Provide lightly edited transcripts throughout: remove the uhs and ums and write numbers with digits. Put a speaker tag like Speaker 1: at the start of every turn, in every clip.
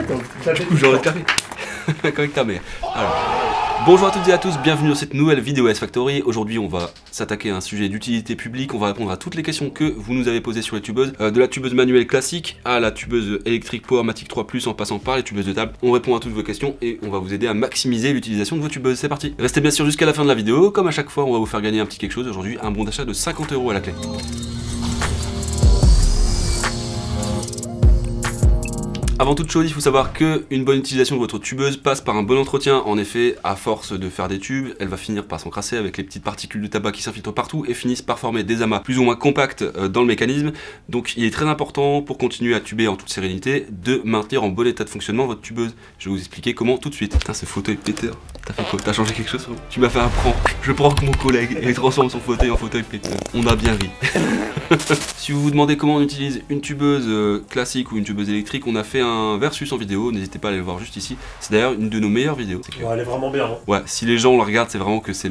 Speaker 1: Du coup, j'aurais le café. Avec ta mère. Alors, bonjour à toutes et à tous, bienvenue dans cette nouvelle vidéo S-Factory. Aujourd'hui, on va s'attaquer à un sujet d'utilité publique. On va répondre à toutes les questions que vous nous avez posées sur les tubeuses. De la tubeuse manuelle classique à la tubeuse électrique Powermatic 3+, en passant par les tubeuses de table. On répond à toutes vos questions et on va vous aider à maximiser l'utilisation de vos tubeuses. C'est parti. Restez bien sûr jusqu'à la fin de la vidéo. Comme à chaque fois, on va vous faire gagner un petit quelque chose. Aujourd'hui, un bon d'achat de 50 € à la clé. Avant toute chose, il faut savoir qu'une bonne utilisation de votre tubeuse passe par un bon entretien. En effet, à force de faire des tubes, elle va finir par s'encrasser avec les petites particules de tabac qui s'infiltrent partout et finissent par former des amas plus ou moins compacts dans le mécanisme. Donc il est très important, pour continuer à tuber en toute sérénité, de maintenir en bon état de fonctionnement votre tubeuse. Je vais vous expliquer comment tout de suite. Putain, ce fauteuil péteur, t'as fait quoi? T'as changé quelque chose? Tu m'as fait un prank. Je prends mon collègue et transforme son fauteuil en fauteuil péteur. On a bien ri. Si vous vous demandez comment on utilise une tubeuse classique ou une tubeuse électrique, on a fait un versus en vidéo, n'hésitez pas à aller le voir juste ici. C'est d'ailleurs une de nos meilleures vidéos.
Speaker 2: Ouais, elle est vraiment bien. Hein.
Speaker 1: Ouais, si les gens la regardent, c'est vraiment que c'est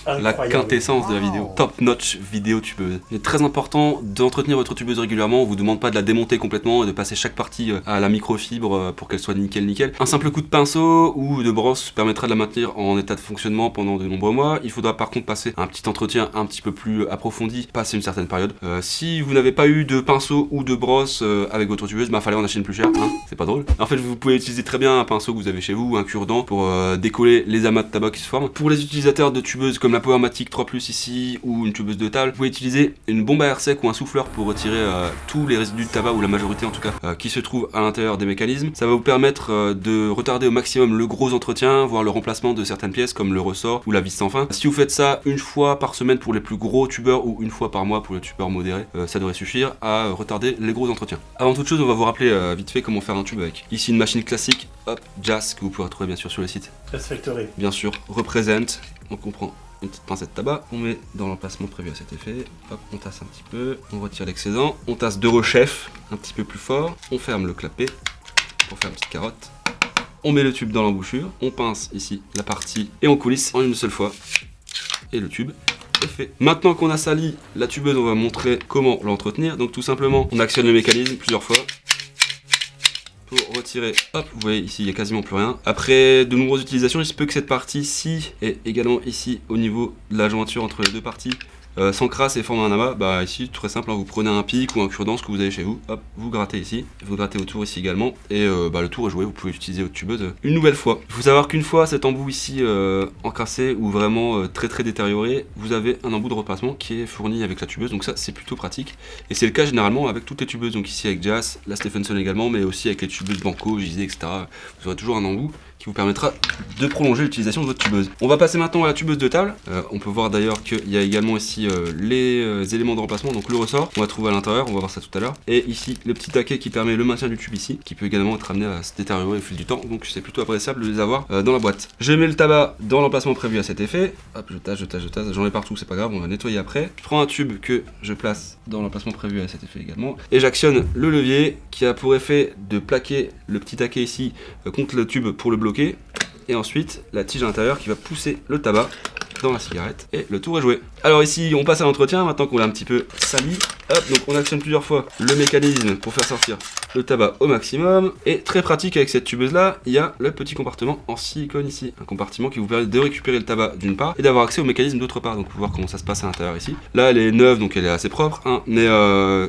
Speaker 1: la quintessence de la vidéo.
Speaker 2: Wow.
Speaker 1: Top notch vidéo tubeuse. Il est très important d'entretenir votre tubeuse régulièrement. On vous demande pas de la démonter complètement et de passer chaque partie à la microfibre pour qu'elle soit nickel. Un simple coup de pinceau ou de brosse permettra de la maintenir en état de fonctionnement pendant de nombreux mois. Il faudra par contre passer un petit entretien un petit peu plus approfondi, passer une certaine période. Si vous n'avez pas eu de pinceau ou de brosse avec votre tubeuse, bah fallait en acheter une plus chère, hein, c'est pas drôle. En fait, vous pouvez utiliser très bien un pinceau que vous avez chez vous, un cure-dent pour décoller les amas de tabac qui se forment. Pour les utilisateurs de tubeuses comme la Powermatic 3+ ici ou une tubeuse de table, vous pouvez utiliser une bombe à air sec ou un souffleur pour retirer tous les résidus de tabac, ou la majorité en tout cas, qui se trouvent à l'intérieur des mécanismes. Ça va vous permettre de retarder au maximum le gros entretien, voire le remplacement de certaines pièces comme le ressort ou la vis sans fin. Si vous faites ça une fois par semaine pour les plus gros tubeurs ou une fois par mois pour les tubeurs modérés, ça devrait suffire à retarder les gros entretiens. Avant toute chose, on va vous rappeler vite fait comment faire un tube avec. Ici une machine classique, hop, Jazz, que vous pourrez trouver bien sûr sur le site.
Speaker 2: S-Factory.
Speaker 1: Bien sûr, représente. Donc on prend une petite pincette de tabac, on met dans l'emplacement prévu à cet effet, hop, on tasse un petit peu, on retire l'excédent, on tasse de rechef un petit peu plus fort, on ferme le clapet pour faire une petite carotte, on met le tube dans l'embouchure, on pince ici la partie et on coulisse en une seule fois, et le tube est fait. Maintenant qu'on a sali la tubeuse, on va montrer comment l'entretenir. Donc tout simplement, on actionne le mécanisme plusieurs fois pour retirer, hop, vous voyez ici il n'y a quasiment plus rien. Après de nombreuses utilisations, il se peut que cette partie-ci et également ici au niveau de la jointure entre les deux parties s'encrasse et forme un amas. Bah ici très simple, hein, vous prenez un pic ou un cure-dent, ce que vous avez chez vous, hop, vous grattez ici, vous grattez autour ici également et le tour est joué, vous pouvez utiliser votre tubeuse une nouvelle fois. Il faut savoir qu'une fois cet embout ici encrassé ou vraiment très détérioré, vous avez un embout de remplacement qui est fourni avec la tubeuse, donc ça c'est plutôt pratique et c'est le cas généralement avec toutes les tubeuses, donc ici avec Jazz, la Stephenson également, mais aussi avec les tubeuses Banco, JZ, etc. Vous aurez toujours un embout qui vous permettra de prolonger l'utilisation de votre tubeuse. On va passer maintenant à la tubeuse de table. On peut voir d'ailleurs qu'il y a également ici les éléments de remplacement, donc le ressort, on va trouver à l'intérieur, on va voir ça tout à l'heure. Et ici, le petit taquet qui permet le maintien du tube ici, qui peut également être amené à se détériorer au fil du temps, donc c'est plutôt appréciable de les avoir dans la boîte. Je mets le tabac dans l'emplacement prévu à cet effet. Hop, je tasse, j'en ai partout, c'est pas grave, on va nettoyer après. Je prends un tube que je place dans l'emplacement prévu à cet effet également, et j'actionne le levier qui a pour effet de plaquer le petit taquet ici contre le tube pour le bloquer. Et ensuite la tige à l'intérieur qui va pousser le tabac dans la cigarette et le tour est joué. Alors ici on passe à l'entretien maintenant qu'on l'a un petit peu sali. Hop, donc on actionne plusieurs fois le mécanisme pour faire sortir le tabac au maximum. Et très pratique avec cette tubeuse là, il y a le petit compartiment en silicone ici. Un compartiment qui vous permet de récupérer le tabac d'une part et d'avoir accès au mécanisme d'autre part. Donc vous pouvez voir comment ça se passe à l'intérieur ici. Là elle est neuve donc elle est assez propre, hein. Mais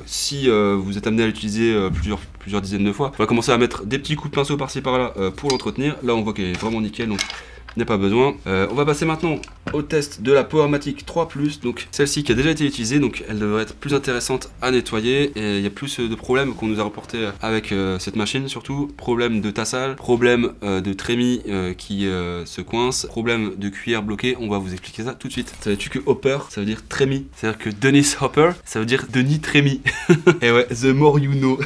Speaker 1: si vous êtes amené à l'utiliser plusieurs dizaines de fois, on va commencer à mettre des petits coups de pinceau par-ci par-là pour l'entretenir. Là on voit qu'elle est vraiment nickel, donc il n'y a pas besoin. On va passer maintenant au test de la Powermatic 3+, donc celle-ci qui a déjà été utilisée, donc elle devrait être plus intéressante à nettoyer et il y a plus de problèmes qu'on nous a reporté avec cette machine, surtout problème de tassage, problème de trémie qui se coince, problème de cuillère bloquée. On va vous expliquer ça tout de suite. Savais-tu que Hopper ça veut dire trémie, c'est-à-dire que Dennis Hopper ça veut dire Denis Trémie. Et ouais, the more you know.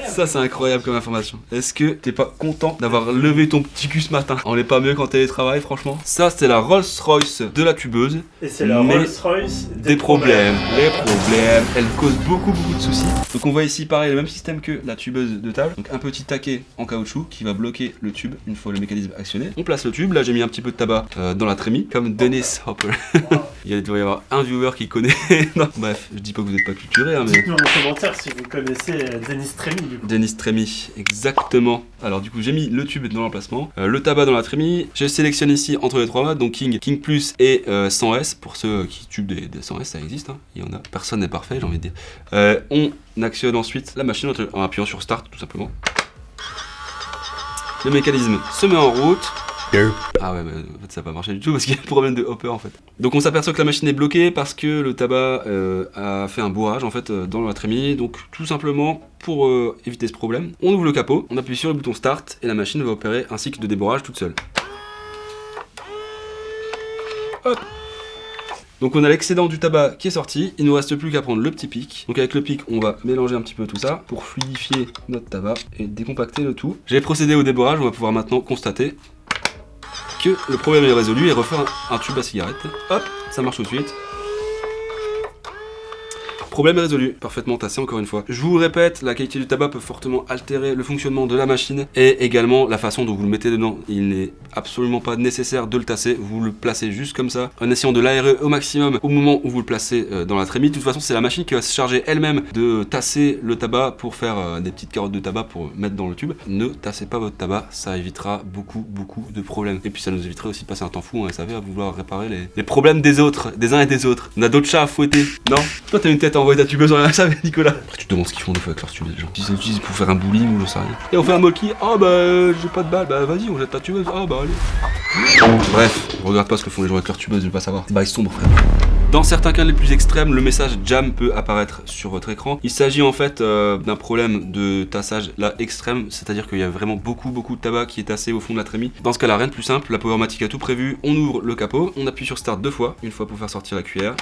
Speaker 1: Ça c'est incroyable comme information. Est-ce que t'es pas content d'avoir levé ton petit cul ce matin? On n'est pas mieux quand télétravail, franchement. Ça, c'est la Rolls-Royce de la tubeuse.
Speaker 2: Et c'est la Rolls-Royce
Speaker 1: des problèmes. Les problèmes, elle cause beaucoup de soucis. Donc on voit ici pareil le même système que la tubeuse de table. Donc un petit taquet en caoutchouc qui va bloquer le tube une fois le mécanisme actionné. On place le tube, là j'ai mis un petit peu de tabac dans la trémie, comme Dennis Hopper. Il doit y avoir un viewer qui connaît. Non, bref, je dis pas que vous n'êtes pas culturé, hein, mais...
Speaker 2: Dites-nous en commentaire si vous connaissez Dennis Trémy du coup.
Speaker 1: Dennis Trémy, exactement. Alors du coup j'ai mis le tube dans l'emplacement, le tabac dans la trémie. Je sélectionne ici entre les 3 modes, donc King Plus et 100S. Pour ceux qui tubent des 100S, ça existe, hein. Il y en a. Personne n'est parfait, j'ai envie de dire. On actionne ensuite la machine en appuyant sur Start tout simplement. Le mécanisme se met en route. Ah ouais, mais en fait ça va pas marcher du tout parce qu'il y a un problème de hopper en fait. Donc on s'aperçoit que la machine est bloquée parce que le tabac a fait un bourrage en fait dans la trémie. Donc tout simplement pour éviter ce problème, on ouvre le capot, on appuie sur le bouton Start et la machine va opérer un cycle de débourrage toute seule. Hop. Donc on a l'excédent du tabac qui est sorti, il nous reste plus qu'à prendre le petit pic. Donc avec le pic on va mélanger un petit peu tout ça pour fluidifier notre tabac et décompacter le tout. J'ai procédé au débourrage, on va pouvoir maintenant constater que le problème est résolu et refaire un tube à cigarette. Hop, ça marche tout de suite. Problème est résolu, parfaitement tassé encore une fois. Je vous répète, la qualité du tabac peut fortement altérer le fonctionnement de la machine et également la façon dont vous le mettez dedans. Il n'est absolument pas nécessaire de le tasser, vous le placez juste comme ça, en essayant de l'aérer au maximum au moment où vous le placez dans la trémie. De toute façon, c'est la machine qui va se charger elle-même de tasser le tabac pour faire des petites carottes de tabac pour mettre dans le tube. Ne tassez pas votre tabac, ça évitera beaucoup de problèmes. Et puis ça nous éviterait aussi de passer un temps fou, hein, vous savez, à vouloir réparer les problèmes des autres, des uns et des autres. On a d'autres chats à fouetter, non? Toi t'as une tête en envoyer ta tubeuse, on rien savait, Nicolas. Après, tu te demandes ce qu'ils font des fois avec leur tubeuse, genre. Ils l'utilisent pour faire un bowling ou je sais rien. Et on fait un molki, ah bah j'ai pas de balle, bah vas-y, on jette ta tubeuse, ah bah allez. Bref, regarde pas ce que font les gens avec leur tubeuse, je veux pas savoir. Bah ils sont frère. Dans certains cas les plus extrêmes, le message jam peut apparaître sur votre écran. Il s'agit en fait d'un problème de tassage là extrême, c'est-à-dire qu'il y a vraiment beaucoup de tabac qui est tassé au fond de la trémie. Dans ce cas là, rien de plus simple, la Powermatic a tout prévu. On ouvre le capot, on appuie sur Start 2 fois, une fois pour faire sortir la cuillère.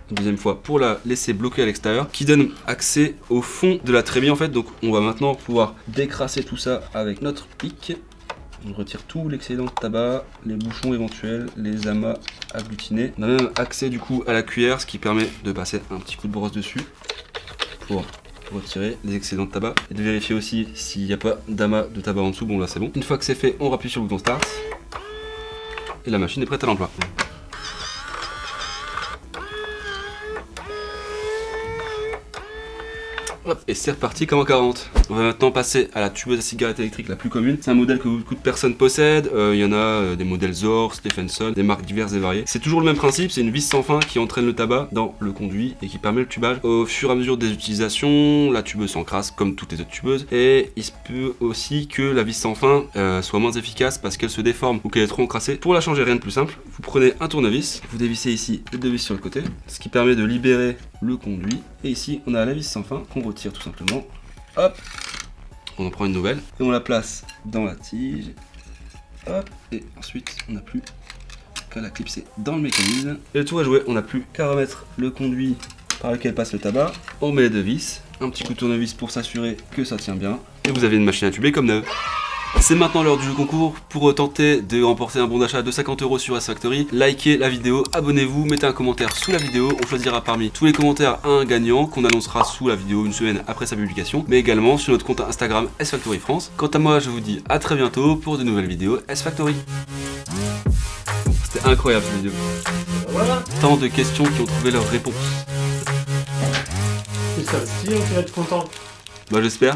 Speaker 1: Une deuxième fois pour la laisser bloquer à l'extérieur, qui donne accès au fond de la trémie en fait. Donc on va maintenant pouvoir décrasser tout ça avec notre pic. On retire tout l'excédent de tabac, les bouchons éventuels, les amas agglutinés. On a même accès du coup à la cuillère, ce qui permet de passer un petit coup de brosse dessus pour retirer les excédents de tabac et de vérifier aussi s'il n'y a pas d'amas de tabac en dessous. Bon là c'est bon. Une fois que c'est fait, on rappuie sur le bouton Start et la machine est prête à l'emploi. Hop, et c'est reparti comme en 40. On va maintenant passer à la tubeuse à cigarette électrique la plus commune. C'est un modèle que beaucoup de personnes possèdent. Il y en a des modèles Zor, Stephenson, des marques diverses et variées. C'est toujours le même principe, c'est une vis sans fin qui entraîne le tabac dans le conduit et qui permet le tubage. Au fur et à mesure des utilisations, la tubeuse s'encrasse comme toutes les autres tubeuses. Et il se peut aussi que la vis sans fin soit moins efficace parce qu'elle se déforme ou qu'elle est trop encrassée. Pour la changer, rien de plus simple. Vous prenez un tournevis, vous dévissez ici les deux vis sur le côté, ce qui permet de libérer le conduit. Et ici, on a la vis sans fin qu'on retire tout simplement. Hop, on en prend une nouvelle et on la place dans la tige. Hop, et ensuite on n'a plus qu'à la clipser dans le mécanisme. Et le tour est joué, on n'a plus qu'à remettre le conduit par lequel passe le tabac. On met les deux vis, un petit coup de tournevis pour s'assurer que ça tient bien. Et vous avez une machine à tuber comme neuve. C'est maintenant l'heure du jeu concours. Pour tenter de remporter un bon d'achat de 50 € sur S-Factory, likez la vidéo, abonnez-vous, mettez un commentaire sous la vidéo. On choisira parmi tous les commentaires un gagnant qu'on annoncera sous la vidéo une semaine après sa publication, mais également sur notre compte Instagram S-Factory France. Quant à moi, je vous dis à très bientôt pour de nouvelles vidéos S-Factory. C'était incroyable cette vidéo.
Speaker 2: Voilà.
Speaker 1: Tant de questions qui ont trouvé leur réponse.
Speaker 2: Et ça aussi, on peut être content.
Speaker 1: Bah j'espère.